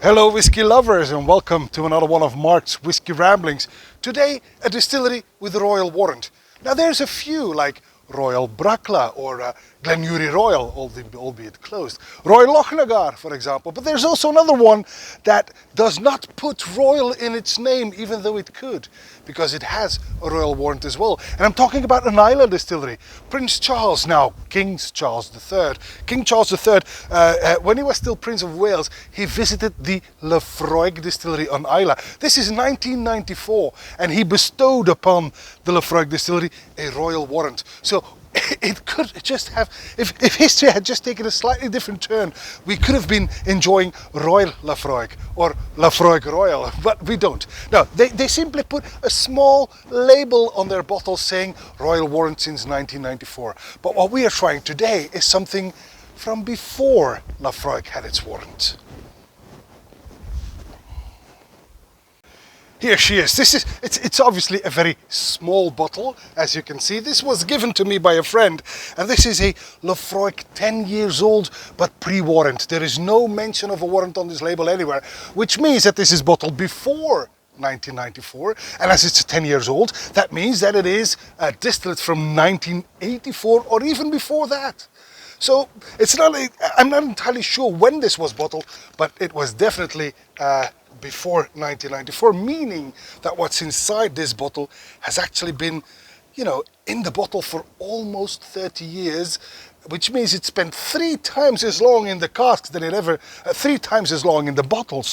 Hello whiskey lovers and welcome to another one of Mark's Whiskey Ramblings. Today a distillery with the Royal Warrant. Now there's a few like Royal Bracla or Glenurry Royal, albeit closed. Royal Lochnagar, for example. But there's also another one that does not put Royal in its name, even though it could, because it has a Royal Warrant as well. And I'm talking about an Islay distillery. Prince Charles, now King Charles III. King Charles III, when he was still Prince of Wales, he visited the Laphroaig distillery on Islay. This is 1994, and he bestowed upon the Laphroaig distillery a Royal Warrant. So it could just have, if history had just taken a slightly different turn, we could have been enjoying Royal Laphroaig or Laphroaig Royal, but we don't. No, they simply put a small label on their bottle saying Royal Warrant since 1994. But what we are trying today is something from before Laphroaig had its warrant. Here she is. It's obviously a very small bottle, as you can see. This was given to me by a friend, and this is a Laphroaig 10 years old, but pre-warrant. There is no mention of a warrant on this label anywhere, which means that this is bottled before 1994, and as it's 10 years old, that means that it is distilled from 1984 or even before that. So I'm not entirely sure when this was bottled, but it was definitely before 1994, meaning that what's inside this bottle has actually been, in the bottle for almost 30 years, which means it spent 3 times as long in the casks than it ever, 3 times as long in the bottle,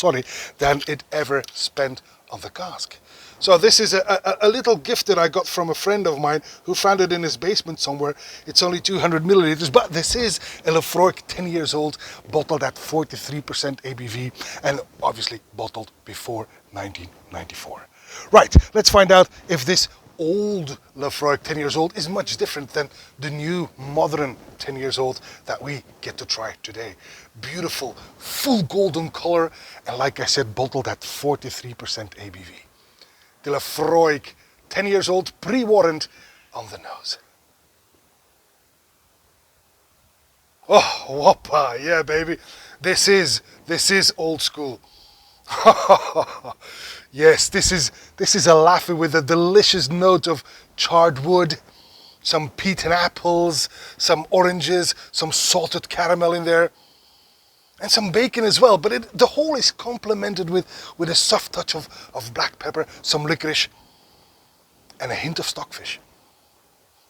than it ever spent on the cask. So this is a little gift that I got from a friend of mine who found it in his basement somewhere. It's only 200 milliliters, but this is a Laphroaig 10 years old, bottled at 43% ABV, and obviously bottled before 1994. Right, let's find out if this old Laphroaig 10 years old is much different than the new modern 10 years old that we get to try today. Beautiful, full golden color, and like I said, bottled at 43% ABV. The Laphroaig 10 years old, pre-warrant on the nose. Oh, whoppa, yeah baby, this is old school. Yes, this is a Laphroaig with a delicious note of charred wood, some peat and apples, some oranges, some salted caramel in there, and some bacon as well. But the whole is complemented with a soft touch of black pepper, some licorice, and a hint of stockfish.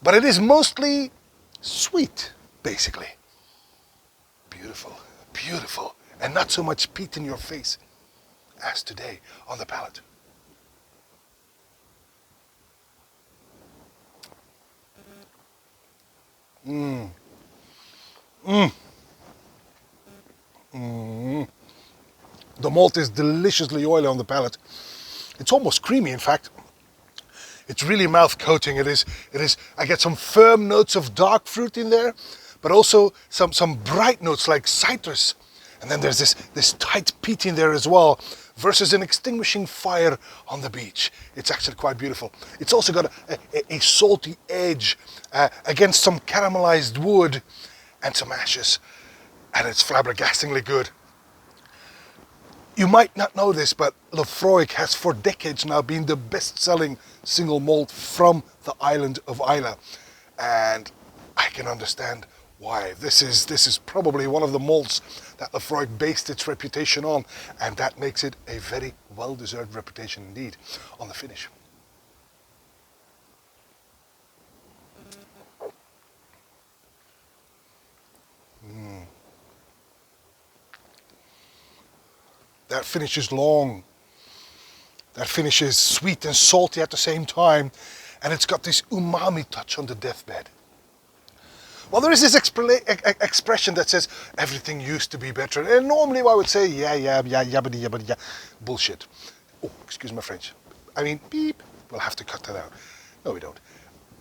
But it is mostly sweet, basically. Beautiful, beautiful, and not so much peat in your face as today on the palate. The malt is deliciously oily on the palate. It's almost creamy, in fact. It's really mouth coating. It is. I get some firm notes of dark fruit in there, but also some bright notes like citrus. And then there's this tight peat in there as well, versus an extinguishing fire on the beach. It's actually quite beautiful. It's also got a salty edge against some caramelized wood and some ashes. And it's flabbergastingly good. You might not know this, but Laphroaig has for decades now been the best-selling single malt from the island of Islay. And I can understand why. This is probably one of the malts that Laphroaig based its reputation on, and that makes it a very well-deserved reputation indeed on the finish. That finish is long. That finish is sweet and salty at the same time, and it's got this umami touch on the deathbed. Well, there is this expression that says everything used to be better, and normally I would say yeah, bullshit. Oh, excuse my French. I mean, beep. We'll have to cut that out. No, we don't.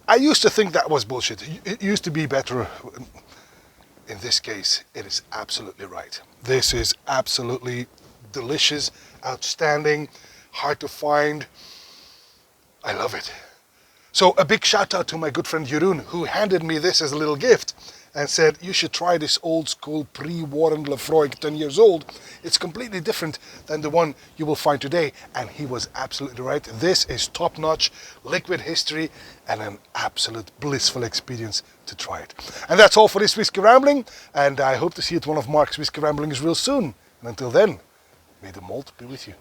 I used to think that was bullshit. It used to be better. In this case, it is absolutely right. This is absolutely delicious, outstanding, hard to find. I love it. So a big shout out to my good friend Jeroen, who handed me this as a little gift and said, you should try this old school pre-Warrant Laphroaig 10 years old. It's completely different than the one you will find today. And he was absolutely right. This is top-notch liquid history and an absolute blissful experience to try it. And that's all for this Whisky Rambling. And I hope to see you at one of Mark's Whisky Ramblings real soon. And until then, may the malt be with you.